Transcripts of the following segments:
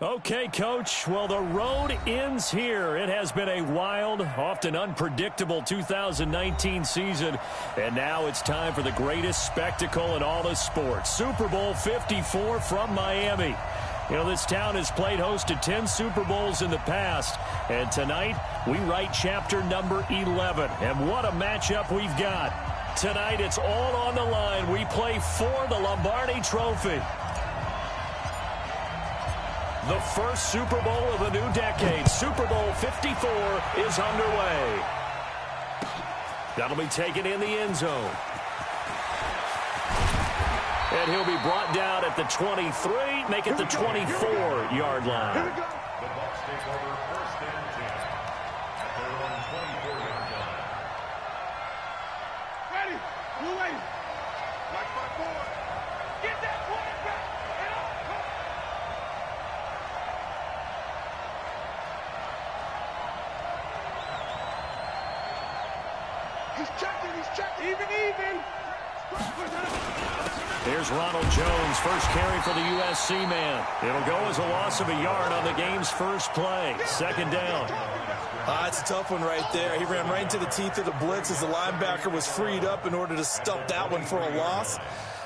Okay, Coach. Well, the road ends here. It has been a wild, often unpredictable 2019 season. And now it's time for the greatest spectacle in all of sports. Super Bowl 54 from Miami. You know, this town has played host to 10 Super Bowls in the past. And tonight, we write chapter number 11. And what a matchup we've got. Tonight, it's all on the line. We play for the Lombardi Trophy. The first Super Bowl of the new decade, Super Bowl 54, is underway. That'll be taken in the end zone. And he'll be brought down at the 23, make it the 24-yard line. The Bucs take over first and 10 at their own 24-yard line. Ready? Blue wave. Like my boy. Get that quarterback. He's checking, even. Here's Ronald Jones, first carry for the USC man. It'll go as a loss of a yard on the game's first play. Second down. It's a tough one right there. He ran right into the teeth of the blitz as the linebacker was freed up in order to stump that one for a loss.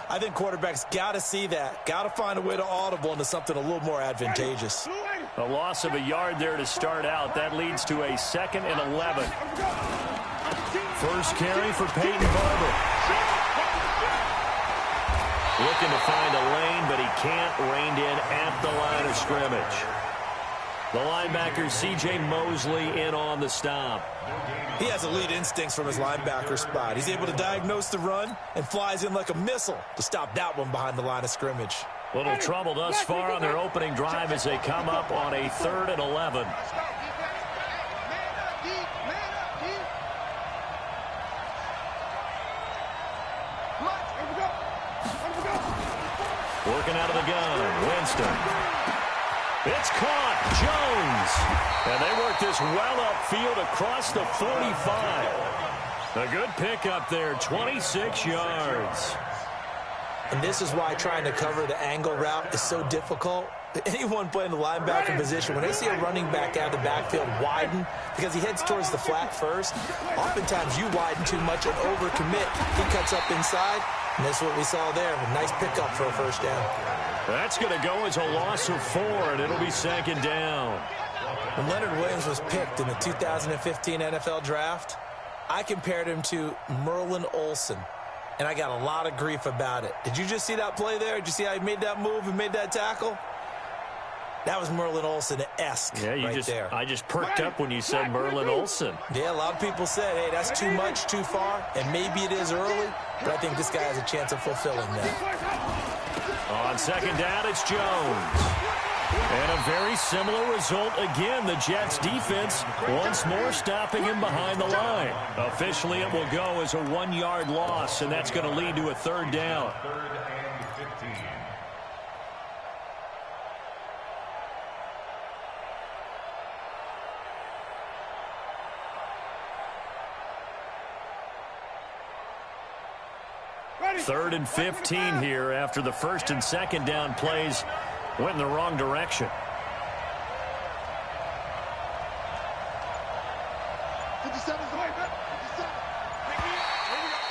I think quarterbacks got to see that. Got to find a way to audible into something a little more advantageous. A loss of a yard there to start out. That leads to a 2nd and 11. First carry for Peyton Barber. Looking to find a lane, but he can't. Reined in at the line of scrimmage. The linebacker, C.J. Mosley, in on the stop. He has elite instincts from his linebacker spot. He's able to diagnose the run and flies in like a missile to stop that one behind the line of scrimmage. Little trouble thus far on their opening drive as they come up on a 3rd and 11. Working out of the gun, Winston. It's caught, Jones. And they work this well upfield across the 45. A good pickup there, 26 yards. And this is why trying to cover the angle route is so difficult. Anyone playing the linebacker position, when they see a running back out of the backfield widen, because he heads towards the flat first, oftentimes you widen too much and overcommit. He cuts up inside, and that's what we saw there. A nice pickup for a first down. That's going to go as a loss of 4, and it'll be 2nd down. When Leonard Williams was picked in the 2015 NFL Draft, I compared him to Merlin Olsen, and I got a lot of grief about it. Did you just see that play there? Did you see how he made that move and made that tackle? That was Merlin Olsen-esque there. I just perked up when you said Merlin Olsen. Yeah, a lot of people said, hey, that's too much, too far, and maybe it is early, but I think this guy has a chance of fulfilling that. On 2nd down, it's Jones. And a very similar result again. The Jets defense once more stopping him behind the line. Officially, it will go as a 1-yard loss, and that's going to lead to a 3rd down. 3rd and 15. Third and 15 here after the 1st and 2nd down plays went in the wrong direction.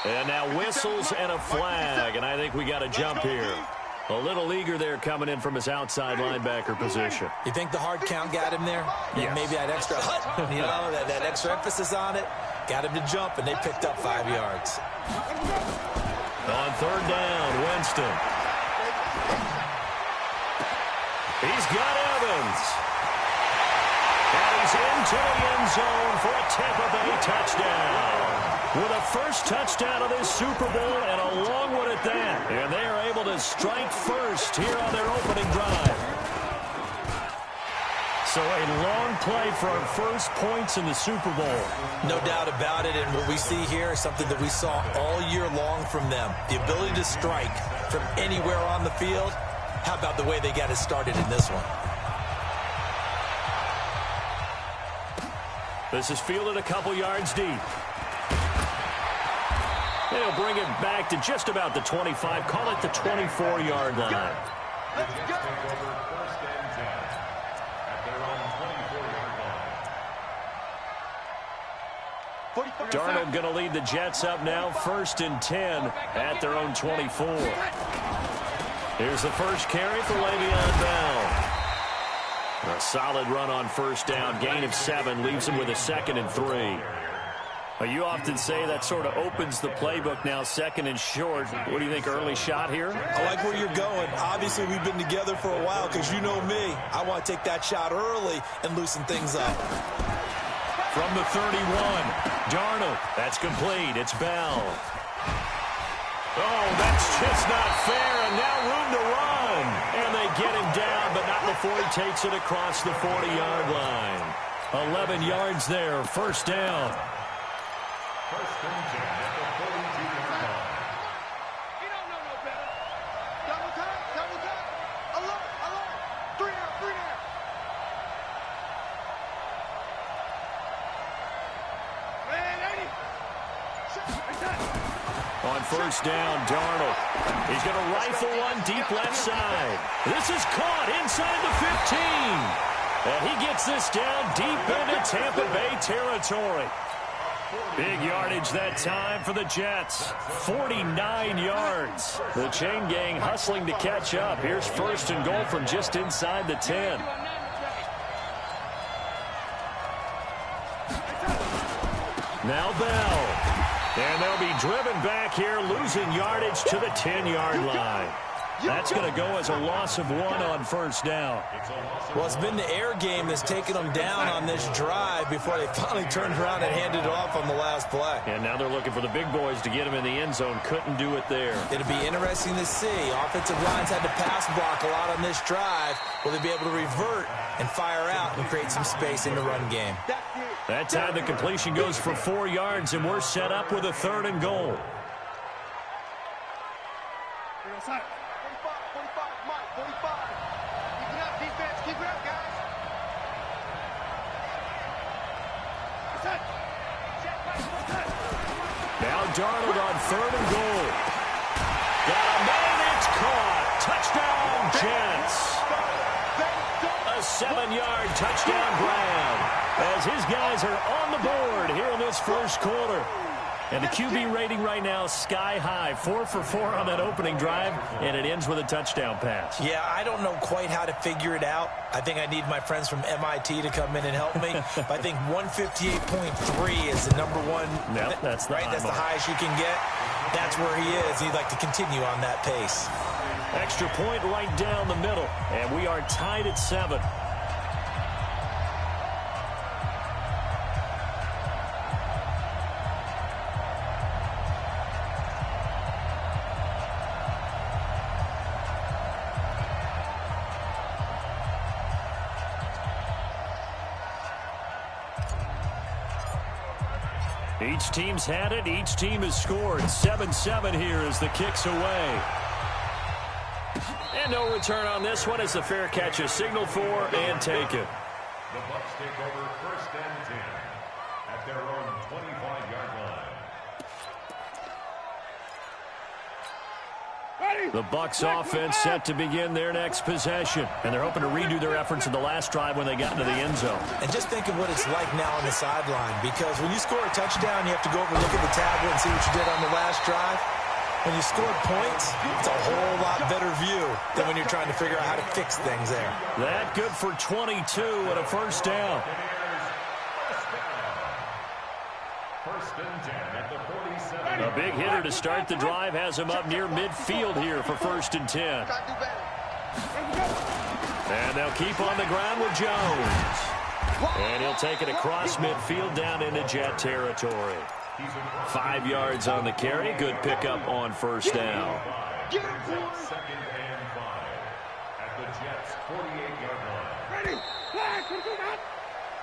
And now whistles and a flag, and I think we got a jump here. A little eager there coming in from his outside linebacker position. You think the hard count got him there? Yes. Maybe that extra that extra emphasis on it got him to jump, and they picked up 5 yards. On 3rd down, Winston. He's got Evans. And he's into the end zone for a Tampa Bay touchdown. With a first touchdown of this Super Bowl and a long one at that. And they are able to strike first here on their opening drive. So a long play for our first points in the Super Bowl. No doubt about it, and what we see here is something that we saw all year long from them. The ability to strike from anywhere on the field. How about the way they got it started in this one? This is fielded a couple yards deep. They'll bring it back to just about the 25, call it the 24-yard line. Let's go. First and 10 at their own 24-yard line. Darnold going to lead the Jets up now, 1st and 10 at their own 24. Here's the first carry for Le'Veon Bell. A solid run on 1st down, gain of 7, leaves him with a 2nd and 3. Well, you often say that sort of opens the playbook now, 2nd and short. What do you think, early shot here? I like where you're going. Obviously, we've been together for a while because you know me. I want to take that shot early and loosen things up. From the 31, Darnold. That's complete. It's Bell. Oh, that's just not fair, and now room to run. And they get him down, but not before he takes it across the 40-yard line. 11 yards there, 1st down. 1st and 10 at the 42-yard line. You don't know no better. Double time, double time. Alert. 3 down, 3 down. Man, 80. On 1st down, Darnold. He's going to rifle one deep left side. This is caught inside the 15. And he gets this down deep into Tampa Bay territory. Big yardage that time for the Jets. 49 yards. The chain gang hustling to catch up. Here's 1st and goal from just inside the 10. Now Bell. And they'll be driven back here, losing yardage to the 10-yard line. That's going to go as a loss of 1 on 1st down. Well, it's been the air game that's taken them down on this drive before they finally turned around and handed it off on the last play. And now they're looking for the big boys to get him in the end zone. Couldn't do it there. It'll be interesting to see. Offensive lines had to pass block a lot on this drive. Will they be able to revert and fire out and create some space in the run game? That time the completion goes for 4 yards, and we're set up with a 3rd and goal. 45, Mike, 45. Keep it up, defense. Keep it up, guys. Now Darnold on 3rd and goal. Got a man, it's caught. Touchdown, Jets. A 7-yard touchdown grab as his guys are on the board here in this 1st quarter. And the QB rating right now sky high. 4 for 4 on that opening drive, and it ends with a touchdown pass. Yeah, I don't know quite how to figure it out. I think I need my friends from MIT to come in and help me. But I think 158.3 is the number one. Yep, that's the right. That's the highest you can get. That's where he is. He'd like to continue on that pace. Extra point right down the middle, and we are tied at 7. Each team's had it. Each team has scored. 7-7 here as the kick's away. And no return on this one as the fair catch is signaled for and taken. The Bucs take over 1st and 10 at their own 25-yard line. The Bucs offense set to begin their next possession. And they're hoping to redo their efforts in the last drive when they got into the end zone. And just think of what it's like now on the sideline. Because when you score a touchdown, you have to go over and look at the tablet and see what you did on the last drive. When you scored points, it's a whole lot better view than when you're trying to figure out how to fix things there. That good for 22 and a 1st down. 1st and 10 at the 47. A big hitter to start the drive has him up near midfield here for 1st and 10. And they'll keep on the ground with Jones. And he'll take it across midfield down into Jet territory. 5 yards on the carry. Good pickup on 1st down. 2nd and 5 at the Jets' 48-yard line.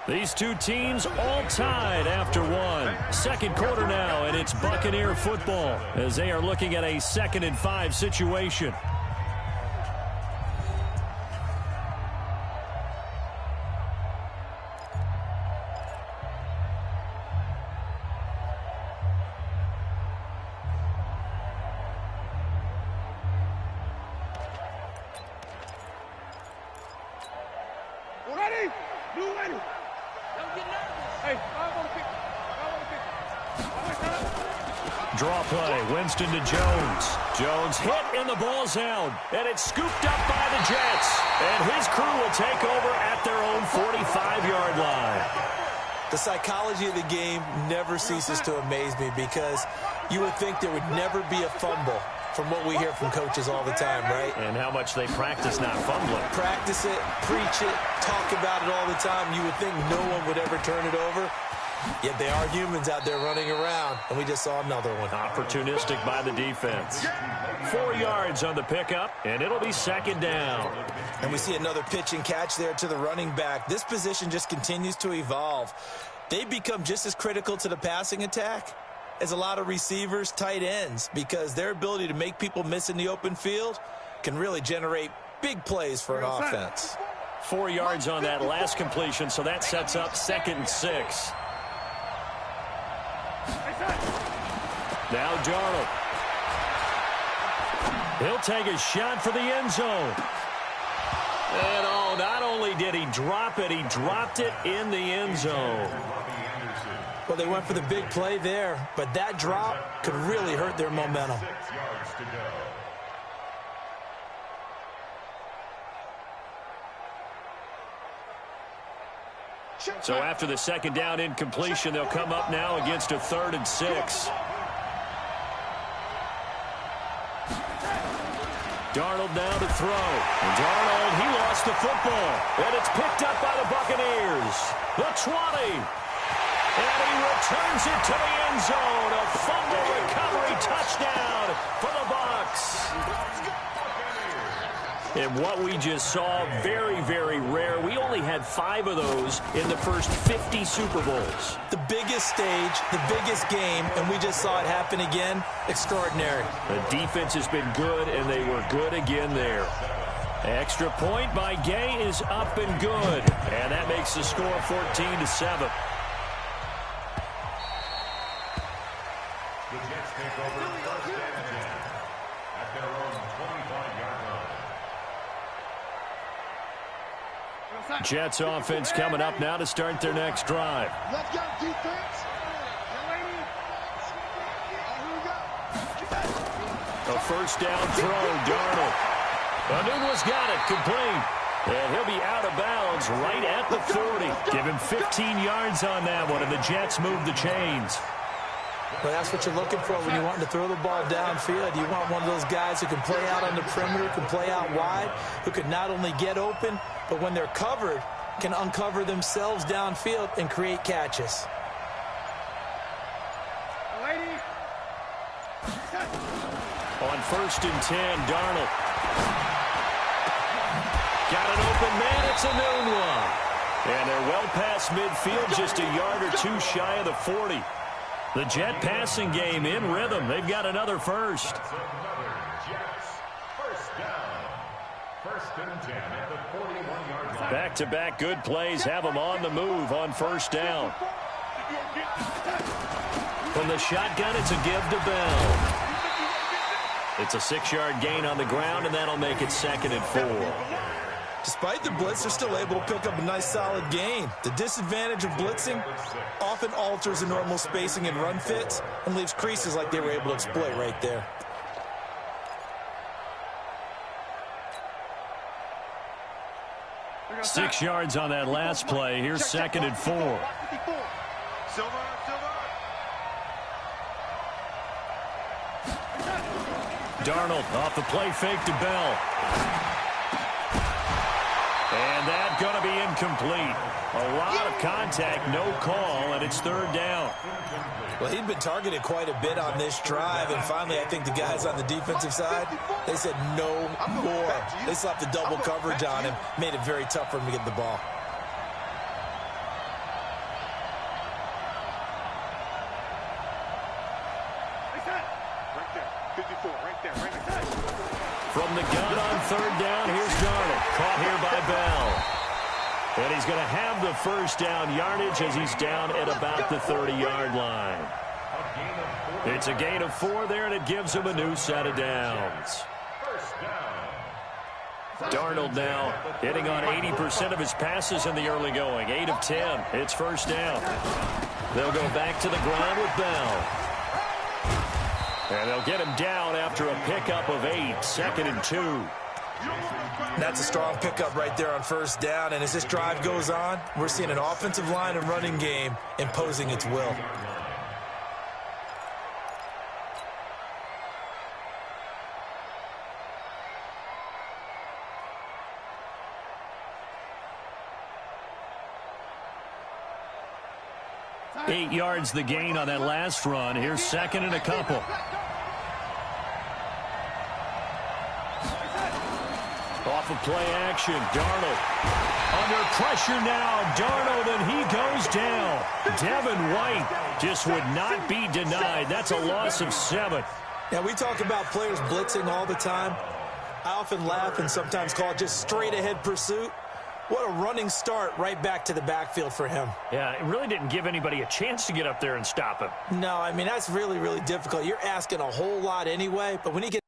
These two teams all tied after one. 2nd quarter now, and it's Buccaneer football as they are looking at a 2nd and 5 situation. Ready? Blue ready. Don't get nervous. Hey, I want to pick. Draw play, Winston to Jones. Jones hit and the ball's out. And it's scooped up by the Jets. And his crew will take over at their own 45-yard line. The psychology of the game never ceases to amaze me because you would think there would never be a fumble from what we hear from coaches all the time, right? And how much they practice not fumbling. Practice it, preach it, talk about it all the time. You would think no one would ever turn it over. Yet they are humans out there running around, and we just saw another one. Opportunistic by the defense. 4 yards on the pickup, and it'll be second down. And we see another pitch and catch there to the running back. This position just continues to evolve. They become just as critical to the passing attack as a lot of receivers, tight ends, because their ability to make people miss in the open field can really generate big plays for an offense. 4 yards on that last completion, so that sets up 2nd and 6. Now Darnold. He'll take a shot for the end zone. And oh, not only did he drop it, he dropped it in the end zone. Well, they went for the big play there, but that drop could really hurt their momentum. 6 yards to go. So after the second down incompletion, they'll come up now against a 3rd and 6. Darnold now to throw. Darnold, he lost the football. And it's picked up by the Buccaneers. The 20. And he returns it to the end zone. A fumble recovery touchdown for the Bucs. And what we just saw, very, very rare. We only had 5 of those in the first 50 Super Bowls. The biggest stage, the biggest game, and we just saw it happen again. Extraordinary. The defense has been good, and they were good again there. Extra point by Gay is up and good. And that makes the score 14-7. The Jets take over 1st and 10 at their own 25-yard line. Jets offense coming up now to start their next drive. Let's go, defense. A first down throw, Darnold. Anunwa's got it, complete. And he'll be out of bounds right at the 40. Give him 15 yards on that one, and the Jets move the chains. Well, that's what you're looking for when you want to throw the ball downfield. You want one of those guys who can play out on the perimeter, can play out wide, who can not only get open, but when they're covered, can uncover themselves downfield and create catches. On 1st and 10, Darnold. Got an open man, it's Anunwa. And they're well past midfield, just a yard or two shy of the 40. The Jet passing game in rhythm. They've got another first. That's another Jets first down. 1st and 10 at the 41-yard line. Back-to-back good plays have them on the move on 1st down. From the shotgun, it's a give to Bell. It's a 6-yard gain on the ground, and that'll make it 2nd and 4. Despite the blitz, they're still able to pick up a nice solid gain. The disadvantage of blitzing often alters the normal spacing and run fits and leaves creases like they were able to exploit right there. Six yards on that last play. Here's 2nd and 4. Darnold off the play fake to Bell. And that's going to be incomplete. A lot of contact, no call, and it's 3rd down. Well, he'd been targeted quite a bit on this drive, and finally I think the guys on the defensive side, they said no more. They slapped the double coverage on him, made it very tough for him to get the ball. From the gun on 3rd down, here's Darnold. Caught here by Bell. And he's going to have the first down yardage as he's down at about the 30-yard line. It's a gain of 4 there, and it gives him a new set of downs. Darnold now hitting on 80% of his passes in the early going. 8 of 10. It's first down. They'll go back to the ground with Bell. And they'll get him down after a pickup of 8. 2nd and 2. That's a strong pickup right there on first down. And as this drive goes on, we're seeing an offensive line and running game imposing its will. Eight yards the gain on that last run. Here's 2nd and a couple. Off of play action, Darnold. Under pressure now, Darnold, and he goes down. Devin White just would not be denied. That's a loss of 7. Now, we talk about players blitzing all the time. I often laugh and sometimes call it just straight-ahead pursuit. What a running start right back to the backfield for him. Yeah, it really didn't give anybody a chance to get up there and stop him. No, I mean, that's really, really difficult. You're asking a whole lot anyway, but when he gets